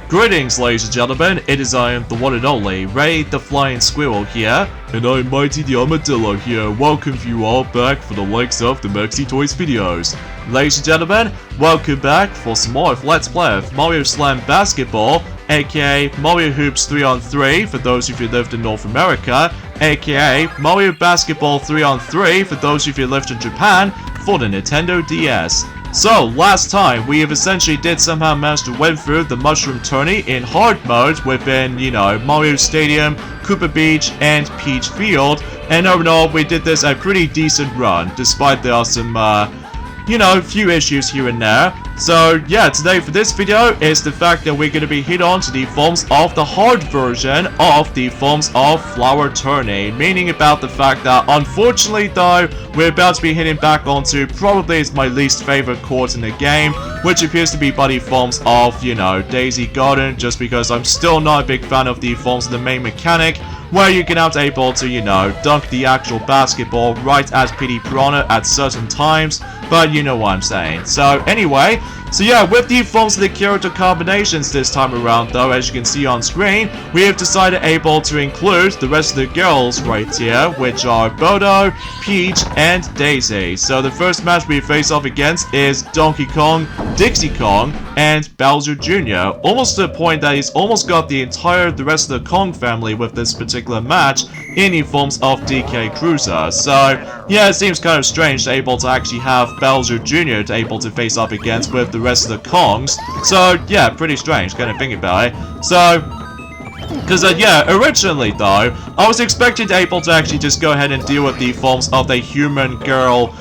Greetings, ladies and gentlemen, it is I am the one and only Ray the Flying Squirrel here, and I'm Mighty the Armadillo here. Welcome you all back for the likes of the Maxi Toys videos. Ladies and gentlemen, welcome back for some more of Let's Play of Mario Slam Basketball, aka Mario Hoops 3-on-3 for those of you who lived in North America, aka Mario Basketball 3-on-3 for those of you who lived in Japan for the Nintendo DS. So, last time, we have essentially did somehow manage to win through the Mushroom Tourney in hard mode within, you know, Mario Stadium, Koopa Beach, and Peach Field, and overall, we did this a pretty decent run, despite there are some, you know, few issues here and there. So, yeah, today for this video is the fact that we're going to be hit on to the forms of the hard version of the forms of Flower Tourney, meaning about the fact that, unfortunately though, we're about to be hitting back onto probably is my least favorite court in the game, which appears to be by the forms of, you know, Daisy Garden, just because I'm still not a big fan of the forms of the main mechanic, where you're not able to, you know, dunk the actual basketball right at PD Piranha at certain times, but you know what I'm saying. So anyway, so yeah, with the forms of the character combinations this time around though, as you can see on screen, we have decided able to include the rest of the girls right here, which are Bodo, Peach, and Daisy. So the first match we face off against is Donkey Kong, Dixie Kong, and Bowser Jr. Almost to the point that he's almost got the rest of the Kong family with this particular match in the forms of DK Cruiser. So yeah, it seems kind of strange to able to actually have Bowser Jr. to able to face up against with the rest of the Kongs. So yeah, pretty strange kind of think about it. So because, yeah, originally, though, I was expecting to able to actually just go ahead and deal with the forms of the human girl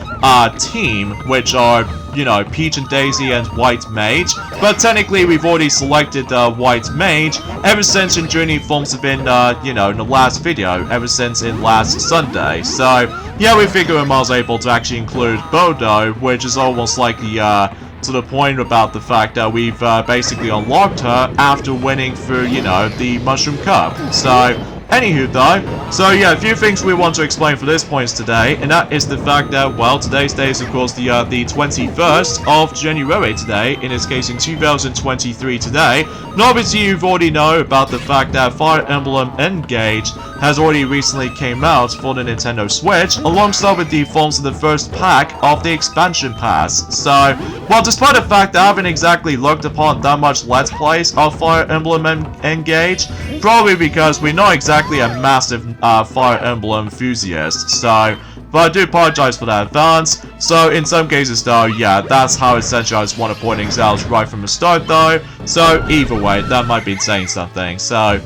team, which are, you know, Peach and Daisy and White Mage. But technically, we've already selected White Mage ever since in Journey forms have been, you know, in the last video, ever since in last Sunday. So, yeah, we figured I was able to actually include Bodo, which is almost like the, to the point about the fact that we've basically unlocked her after winning through, you know, the Mushroom Cup. So, anywho though, so yeah, a few things we want to explain for this point today, and that is the fact that, well, today's day is of course the 21st of January today, in this case in 2023 today, and obviously you've already know about the fact that Fire Emblem Engage has already recently came out for the Nintendo Switch, alongside with the forms of the first pack of the expansion pass. So, well, despite the fact that I haven't exactly looked upon that much Let's Plays of Fire Emblem Engage, probably because we're not exactly a massive Fire Emblem enthusiast, so, but I do apologize for that advance. So in some cases though, yeah, that's how essentially I just want to point things out right from the start though, so either way, that might be saying something. So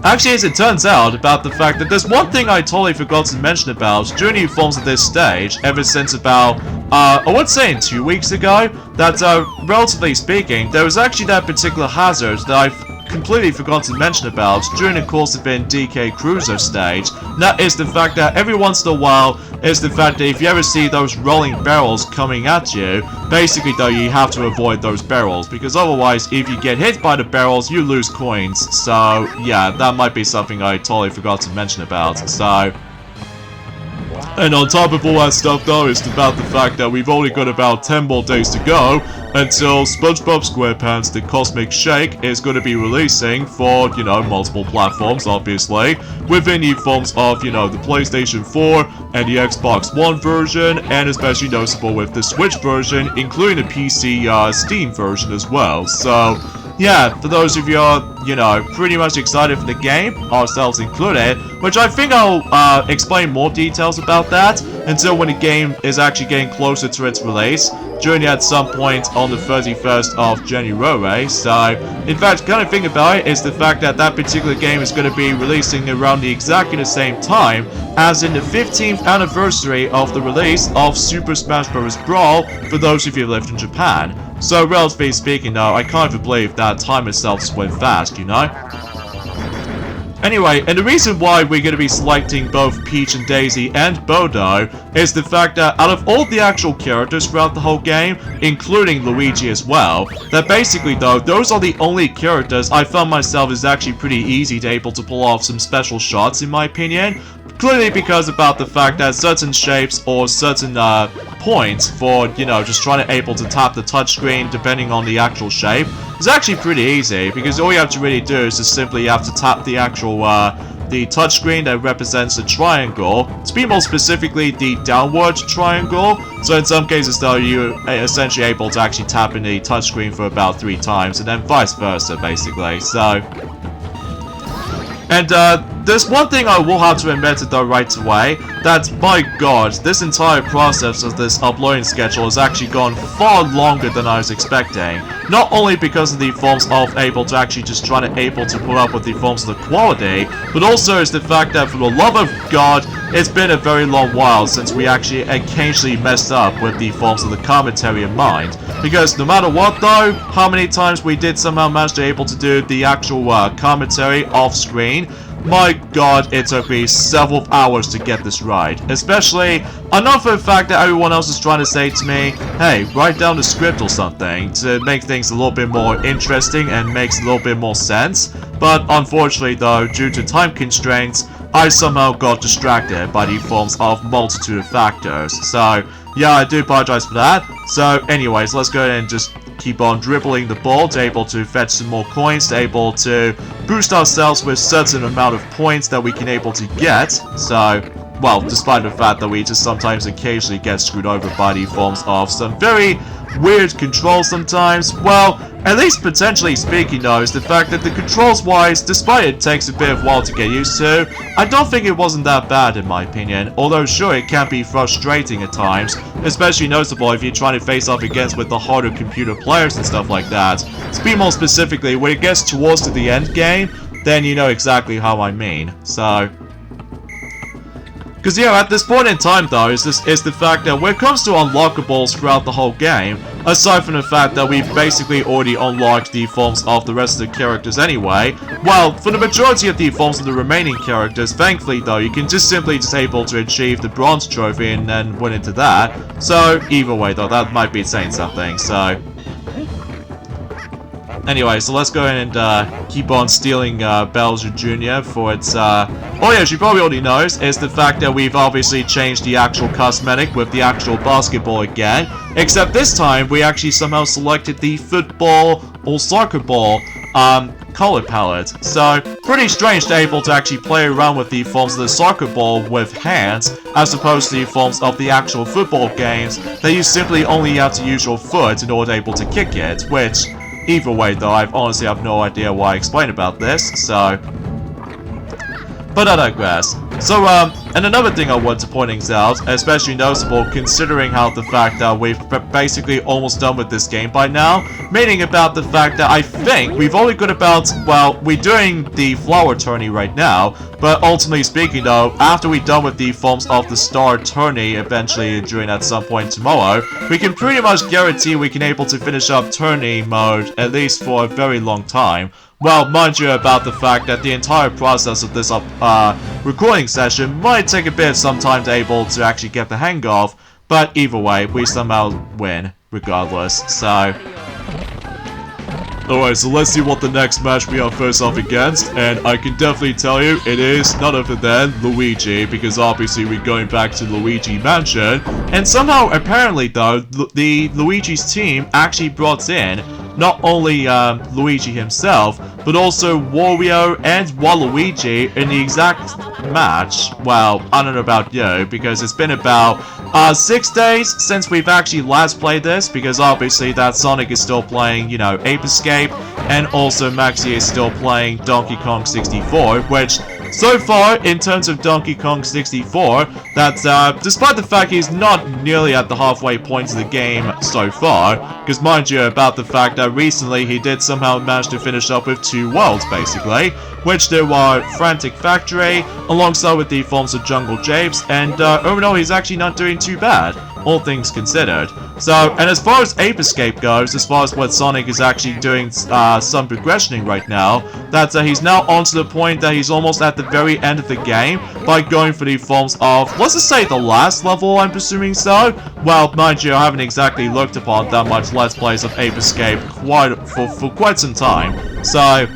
actually, as it turns out, about the fact that there's one thing I totally forgot to mention about during the forms of this stage, ever since about, I would say in 2 weeks ago, that, relatively speaking, there was actually that particular hazard that I completely forgot to mention about during the course of the DK Cruiser stage. And that is the fact that every once in a while is the fact that if you ever see those rolling barrels coming at you, basically though you have to avoid those barrels, because otherwise if you get hit by the barrels you lose coins. So yeah, that might be something I totally forgot to mention about. So, and on top of all that stuff though, it's about the fact that we've only got about 10 more days to go until SpongeBob SquarePants The Cosmic Shake is going to be releasing for, you know, multiple platforms, obviously, within the forms of, you know, the PlayStation 4 and the Xbox One version, and especially noticeable with the Switch version, including the PC Steam version as well. So yeah, for those of you you know, pretty much excited for the game, ourselves included, which I think I'll explain more details about that until when the game is actually getting closer to its release, during at some point on the 31st of January. So, in fact, kind of thing about it is the fact that that particular game is going to be releasing around the exactly the same time as in the 15th anniversary of the release of Super Smash Bros. Brawl for those of you who lived in Japan. So, relatively speaking though, I can't even believe that time itself just went fast, you know? Anyway, and the reason why we're going to be selecting both Peach and Daisy and Bodo is the fact that out of all the actual characters throughout the whole game, including Luigi as well, that basically though, those are the only characters I found myself is actually pretty easy to able to pull off some special shots in my opinion. clearly because about the fact that certain shapes or certain points for, you know, just trying to able to tap the touchscreen depending on the actual shape is actually pretty easy, because all you have to really do is just simply have to tap the actual the touchscreen that represents the triangle, to be more specifically the downward triangle. So in some cases though, you're essentially able to actually tap in the touchscreen for about 3 times, and then vice versa basically. So, and there's one thing I will have to admit it though right away, that my god, this entire process of this uploading schedule has actually gone far longer than I was expecting. Not only because of the forms of able to actually just trying to able to put up with the forms of the quality, but also is the fact that for the love of god, it's been a very long while since we actually occasionally messed up with the forms of the commentary in mind. Because no matter what though, how many times we did somehow manage to able to do the actual commentary off screen, my god, it took me several hours to get this right. Especially, enough for the fact that everyone else is trying to say to me, hey, write down the script or something to make things a little bit more interesting and makes a little bit more sense. But unfortunately though, due to time constraints, I somehow got distracted by the forms of multitude of factors. So, yeah, I do apologize for that. So, anyways, let's go ahead and just keep on dribbling the ball to able to fetch some more coins, to able to boost ourselves with certain amount of points that we can able to get. So, well, despite the fact that we just sometimes occasionally get screwed over by the forms of some very weird controls sometimes, well, at least potentially speaking though, is the fact that the controls wise, despite it takes a bit of a while to get used to, I don't think it wasn't that bad in my opinion, although sure it can be frustrating at times, especially noticeable if you're trying to face up against with the harder computer players and stuff like that. To be more specifically, when it gets towards the end game, then you know exactly how I mean, so... Because, yeah, at this point in time, though, is the fact that when it comes to unlockables throughout the whole game, aside from the fact that we've basically already unlocked the forms of the rest of the characters anyway, well, for the majority of the forms of the remaining characters, thankfully, though, you can just simply just able to achieve the bronze trophy and then win into that. So, either way, though, that might be saying something, so... Anyway, so let's go ahead and keep on stealing Bowser Jr. for its, oh yeah, she probably already knows, is the fact that we've obviously changed the actual cosmetic with the actual basketball again. Except this time, we actually somehow selected the football or soccer ball color palette. So, pretty strange to be able to actually play around with the forms of the soccer ball with hands, as opposed to the forms of the actual football games that you simply only have to use your foot in order to be able to kick it, which... Either way though, I honestly have no idea why I explained about this, so... But I digress. So, and another thing I want to point out, especially noticeable considering how the fact that we've basically almost done with this game by now, meaning about the fact that I think we've only got about, well, we're doing the flower tourney right now, but ultimately speaking though, after we're done with the forms of the star tourney eventually during at some point tomorrow, we can pretty much guarantee we can able to finish up tourney mode at least for a very long time. Well, mind you about the fact that the entire process of this recording session might take a bit of some time to able to actually get the hang of, but either way, we somehow win, regardless, so... Alright, so let's see what the next match we are first off against, and I can definitely tell you, it is none other than Luigi, because obviously we're going back to Luigi Mansion, and somehow, apparently though, the Luigi's team actually brought in not only Luigi himself, but also Wario and Waluigi in the exact match. Well, I don't know about you, because it's been about 6 days since we've actually last played this, because obviously that Sonic is still playing, you know, Ape Escape, and also Maxie is still playing Donkey Kong 64, which... So far, in terms of Donkey Kong 64, that despite the fact he's not nearly at the halfway point of the game so far, because mind you about the fact that recently he did somehow manage to finish up with 2 worlds, basically, which there were Frantic Factory, alongside with the forms of Jungle Japes, and overall he's actually not doing too bad, all things considered. So, and as far as Ape Escape goes, as far as what Sonic is actually doing some progressioning right now, that he's now on to the point that he's almost at the very end of the game by going for the forms of, let's just say the last level, I'm presuming so? Well, mind you, I haven't exactly looked upon that much Let's Plays of Ape Escape for quite some time, so...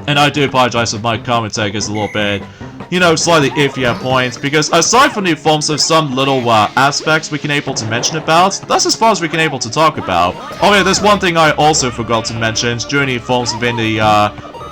And I do apologize if my commentary is a little bit you know, slightly iffier points, because aside from the forms of some little aspects we can able to mention about, that's as far as we can able to talk about. Oh yeah, there's one thing I also forgot to mention during the forms of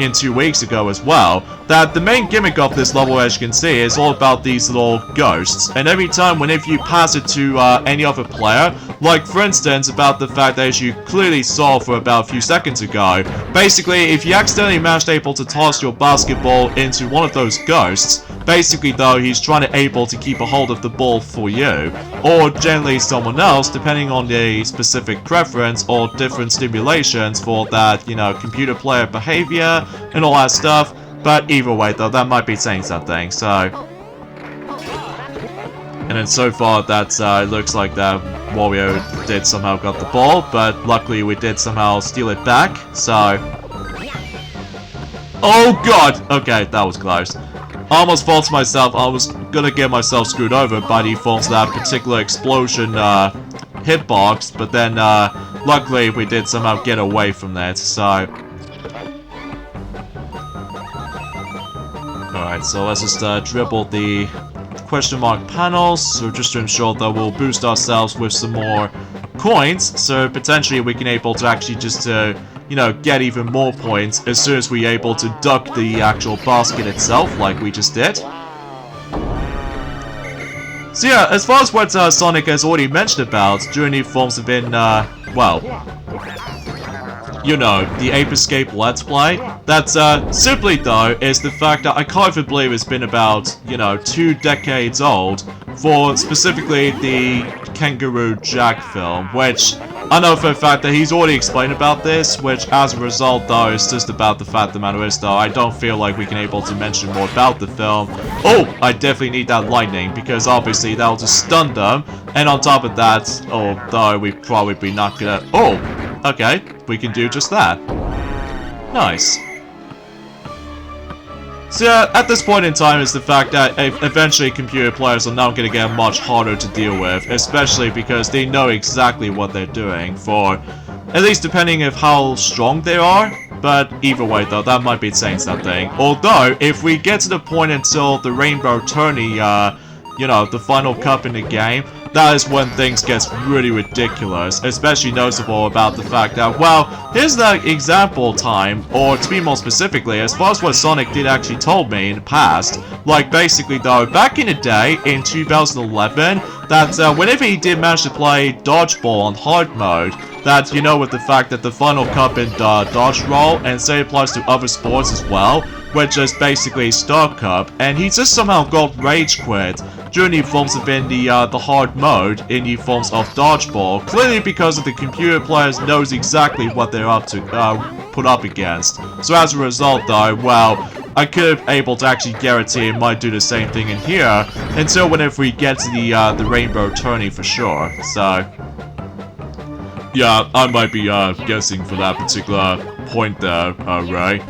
in 2 weeks ago as well, that the main gimmick of this level, as you can see, is all about these little ghosts, and every time whenever you pass it to any other player, like for instance about the fact that as you clearly saw for about a few seconds ago, basically if you accidentally managed able to toss your basketball into one of those ghosts, basically though he's trying to able to keep a hold of the ball for you, or generally someone else depending on the specific preference or different stimulations for that, you know, computer player behavior and all that stuff. But either way though, that might be saying something, so... And then so far that it looks like that Wario did somehow got the ball, but luckily we did somehow steal it back, so... Oh god! Okay, that was close. I almost thought to myself I was gonna get myself screwed over by the forms of that particular explosion hitbox, but then luckily we did somehow get away from that, so... Alright, so let's just dribble the question mark panels, so just to ensure that we'll boost ourselves with some more coins, so potentially we can able to actually just you know, get even more points as soon as we're able to duck the actual basket itself, like we just did. So yeah, as far as what Sonic has already mentioned about during the forms have been, well, you know, the Ape Escape Let's Play, that's simply though is the fact that I can't even believe it's been about, you know, 2 decades old for specifically the Kangaroo Jack film, which I know for a fact that he's already explained about this, which as a result though is just about the fact the matter is though I don't feel like we can able to mention more about the film. Oh, I definitely need that lightning because obviously that'll just stun them, and on top of that, although we probably not gonna... Oh, okay, we can do just that. Nice. So yeah, at this point in time is the fact that eventually computer players are now going to get much harder to deal with, especially because they know exactly what they're doing, for at least depending on how strong they are. But either way though, that might be saying something. Although, if we get to the point until the Rainbow Tourney, you know, the final cup in the game, that is when things gets really ridiculous, especially noticeable about the fact that, well, here's the example time, or to be more specifically, as far as what Sonic did actually told me in the past, like basically though, back in the day, in 2011, that whenever he did manage to play Dodgeball on hard mode, that, you know, with the fact that the final cup in Dodge Roll, and say applies to other sports as well, which is basically Star Cup, and he just somehow got rage quit during the forms of in the hard mode in the forms of Dodgeball, clearly because of the computer players knows exactly what they're up to put up against. So as a result though, well, I could have able to actually guarantee it might do the same thing in here until whenever we get to the Rainbow Tourney for sure. So yeah, I might be guessing for that particular point there, Ray.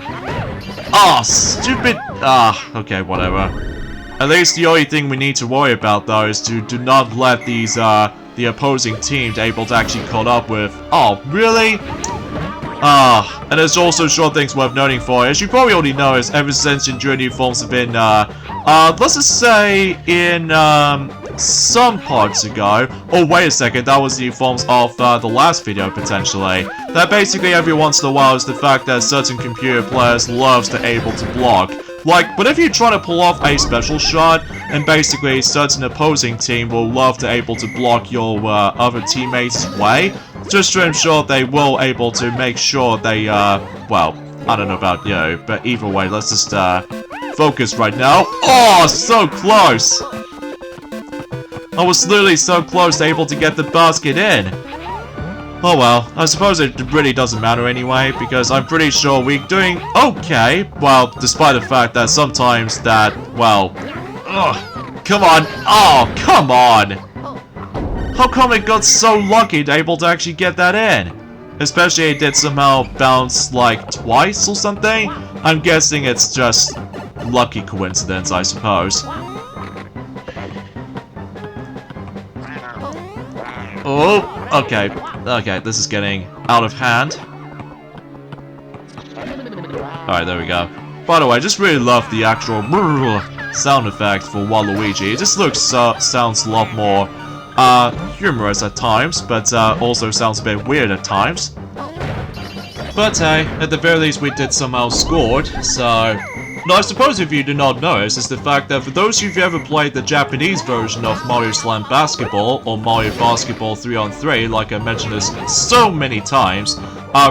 Ah, stupid. Okay, whatever. At least the only thing we need to worry about though is to do not let these the opposing teams able to actually caught up with. Oh, really? And there's also short things worth noting for. As you probably already know, is ever since Journey forms have been let's just say in some parts ago. Oh, wait a second, that was the forms of the last video potentially. That basically every once in a while is the fact that certain computer players loves to able to block. Like, whenever you try to pull off a special shot, and basically certain opposing team will love to able to block your other teammates' way, just to ensure they will able to make sure they, well, I don't know about you, but either way, let's just, focus right now. Oh, so close! I was literally so close to able to get the basket in. Oh well, I suppose it really doesn't matter anyway, because I'm pretty sure we're doing okay. Well, despite the fact that sometimes that, well... Ugh, come on! Oh, come on! How come it got so lucky to able to actually get that in? Especially it did somehow bounce like twice or something? I'm guessing it's just lucky coincidence, I suppose. Oh, okay. Okay, this is getting out of hand. Alright, there we go. By the way, I just really love the actual sound effect for Waluigi. It just looks, sounds a lot more, humorous at times, but, also sounds a bit weird at times. But hey, at the very least we did somehow scored, so... Now, I suppose if you do not notice, is the fact that for those of you who've ever played the Japanese version of Mario Slam Basketball, or Mario Basketball 3-on-3, like I mentioned this so many times,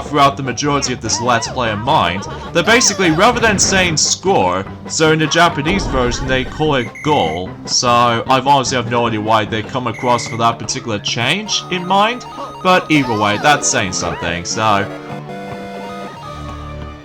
throughout the majority of this Let's Play of mine, that basically, rather than saying score, so in the Japanese version they call it goal, so I've honestly have no idea why they come across for that particular change in mind, but either way, that's saying something, so...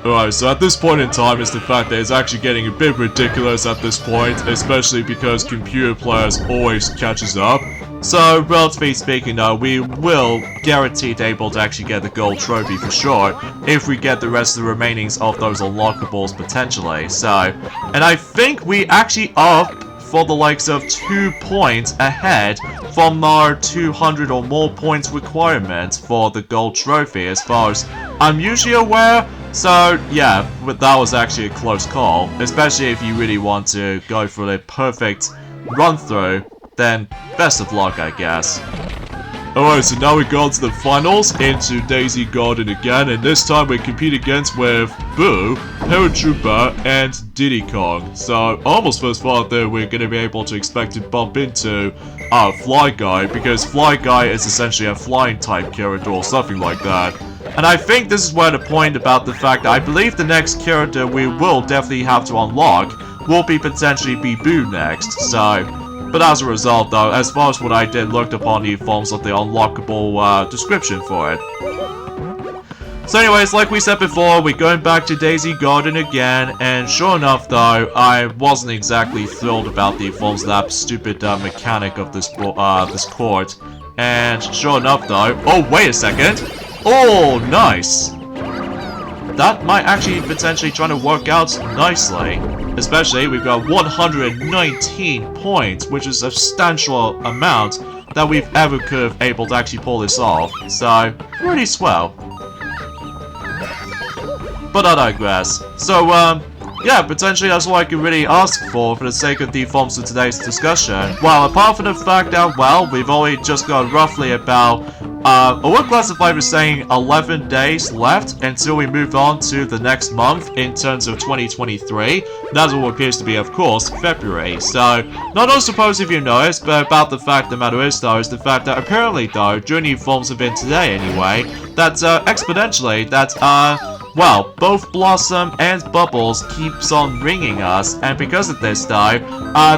Alright, so at this point in time, it's the fact that it's actually getting a bit ridiculous at this point, especially because computer players always catches up. So, relatively speaking though, we will guaranteed able to actually get the gold trophy for sure, if we get the rest of the remainings of those unlockables potentially, so... And I think we actually are for the likes of 2 points ahead from our 200 or more points requirement for the gold trophy as far as I'm usually aware. So yeah, but that was actually a close call, especially if you really want to go for the perfect run through, then best of luck I guess. Alright, so now we go on to the finals, into Daisy Garden again, and this time we compete against with Boo, Paratrooper, and Diddy Kong. So, almost first thought that we're going to be able to expect to bump into Fly Guy, because Fly Guy is essentially a flying type character or something like that. And I think this is where the point about the fact that I believe the next character we will definitely have to unlock will be potentially be Boo next, so... But as a result though, as far as what I did looked upon the forms of the unlockable description for it. So anyways, like we said before, we're going back to Daisy Garden again, and sure enough though, I wasn't exactly thrilled about the forms of that stupid mechanic of this court. And sure enough though, oh wait a second! Oh, nice! That might actually potentially try to work out nicely. Especially, we've got 119 points, which is a substantial amount that we've ever could have able to actually pull this off. So, pretty swell. But I digress. So, yeah, potentially that's all I can really ask for the sake of the forms of today's discussion. Well, apart from the fact that, well, we've only just got roughly about, I would classify as saying 11 days left until we move on to the next month in terms of 2023. That's what appears to be, of course, February. So, not all suppose if you noticed, but about the fact the matter is, though, is the fact that apparently, though, during the forms of it today anyway, that, exponentially, that, well, both Blossom and Bubbles keeps on ringing us, and because of this though,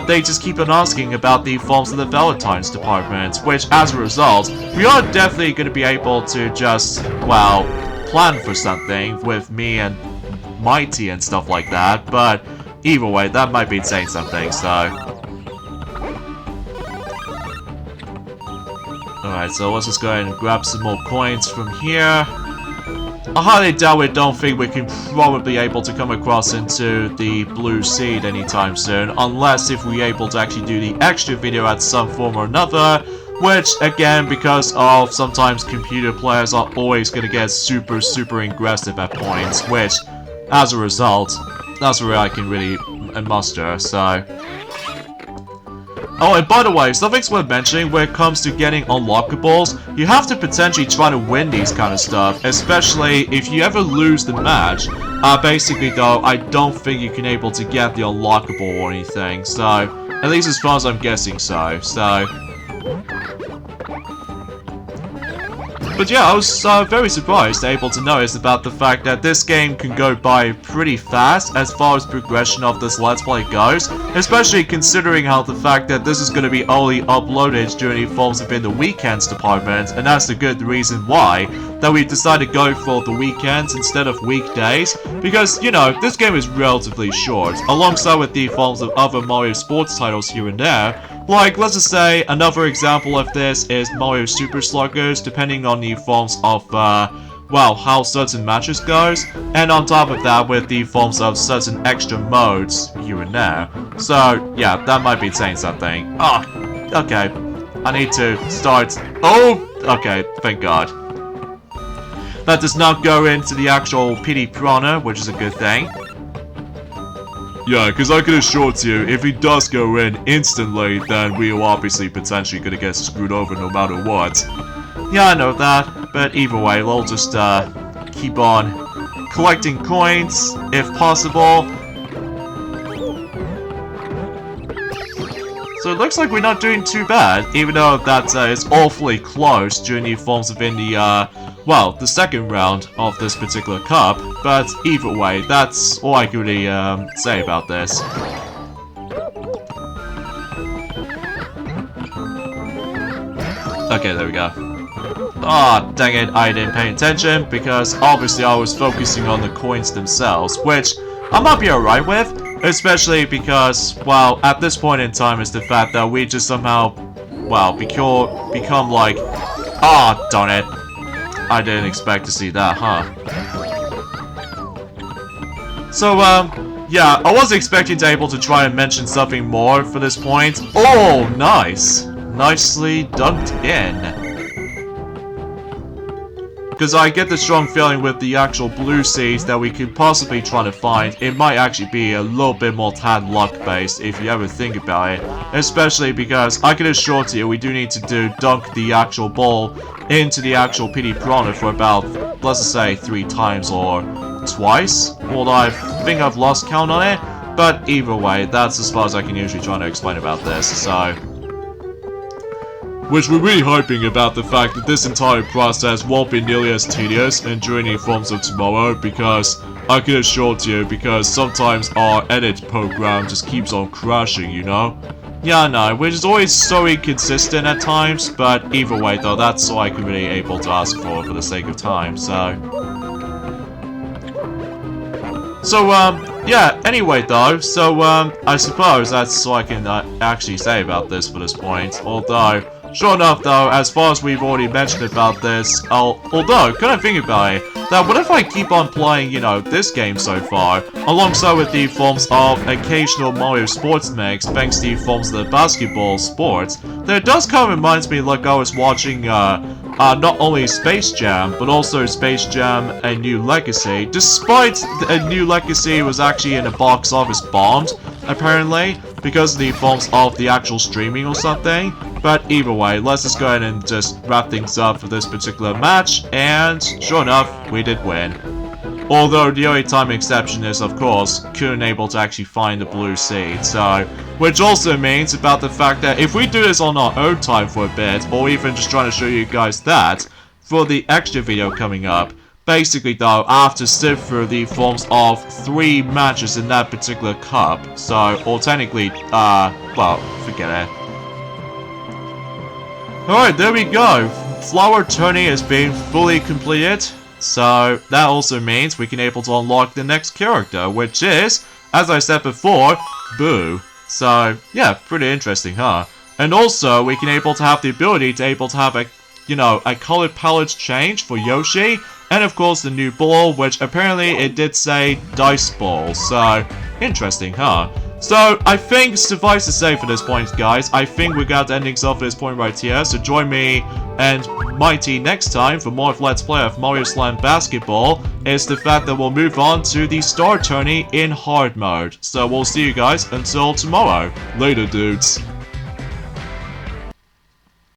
they just keep on asking about the forms of the Valentine's department, which as a result, we are definitely going to be able to just, well, plan for something with me and Mighty and stuff like that, but either way, that might be saying something, so... Alright, so let's just go ahead and grab some more coins from here. I highly doubt we don't think we can probably able to come across into the blue seed anytime soon, unless if we're able to actually do the extra video at some form or another, which again, because of sometimes computer players are always going to get super aggressive at points, which as a result, that's where I can really muster, so... Oh, and by the way, something's worth mentioning when it comes to getting unlockables, you have to potentially try to win these kind of stuff, especially if you ever lose the match. Basically though, I don't think you can able to get the unlockable or anything, so, at least as far as I'm guessing so. But yeah, I was very surprised able to notice about the fact that this game can go by pretty fast as far as progression of this Let's Play goes, especially considering how the fact that this is going to be only uploaded during the forms within the weekends department, and that's the good reason why that we decided to go for the weekends instead of weekdays, because, you know, this game is relatively short, alongside with the forms of other Mario sports titles here and there. Like, let's just say, another example of this is Mario Super Sluggers, depending on the forms of, well, how certain matches goes, and on top of that, with the forms of certain extra modes here and there. So, yeah, that might be saying something. Ah, okay. I need to start... Oh! Okay, thank God. That does not go into the actual PD Piranha, which is a good thing. Yeah, because I can assure you, if he does go in instantly, then we are obviously potentially gonna get screwed over no matter what. Yeah, I know that, but either way, we'll just keep on collecting coins, if possible. So it looks like we're not doing too bad, even though that is awfully close during the forms within the, well, the second round of this particular cup. But either way, that's all I can really say about this. Okay, there we go. Ah, dang it, I didn't pay attention, because obviously I was focusing on the coins themselves, which I might be alright with. Especially because, well, at this point in time is the fact that we just somehow, well, become like, ah, darn it. I didn't expect to see that, huh? So, yeah, I was expecting to be able to try and mention something more for this point. Oh, nice. Nicely dunked in. Because I get the strong feeling with the actual blue seeds that we could possibly try to find, it might actually be a little bit more tad luck based if you ever think about it. Especially because I can assure you we do need to dunk the actual ball into the actual PD Piranha for about, let's just say, 3 times or twice. Although I think I've lost count on it. But either way, that's as far as I can usually try to explain about this, so... Which we're really hoping about the fact that this entire process won't be nearly as tedious and during the forms of tomorrow, because I can assure you, because sometimes our edit program just keeps on crashing, you know? Yeah, I know, which is always so inconsistent at times, but either way though, that's all I can really able to ask for the sake of time, so... So, yeah, anyway though, so, I suppose that's all I can actually say about this for this point, although... Sure enough though, as far as we've already mentioned about this, although, can I think about it, that what if I keep on playing, you know, this game so far, alongside with the forms of occasional Mario sports mix, thanks to the forms of the basketball sports, that it does kind of reminds me like I was watching, not only Space Jam, but also Space Jam A New Legacy, despite A New Legacy was actually in a box office bombed, apparently, because of the forms of the actual streaming or something. But either way, let's just go ahead and just wrap things up for this particular match, and sure enough, we did win. Although the only time exception is, of course, couldn't able to actually find the blue seed, so... Which also means about the fact that if we do this on our own time for a bit, or even just trying to show you guys that, for the extra video coming up, basically though, I have to sit through the forms of 3 matches in that particular cup, so, or technically, well, forget it. Alright, there we go. Flower Tourney is being fully completed. So, that also means we can able to unlock the next character, which is, as I said before, Boo. So, yeah, pretty interesting, huh? And also, we can able to have the ability to able to have a, you know, a color palette change for Yoshi. And of course, the new ball, which apparently it did say Dice Ball. So, interesting, huh? So, I think, suffice to say for this point, guys, I think we got the endings off for this point right here, so join me and Mighty next time for more of Let's Play of Mario Slam Basketball. Is the fact that we'll move on to the Star Tourney in hard mode. So, we'll see you guys until tomorrow. Later, dudes.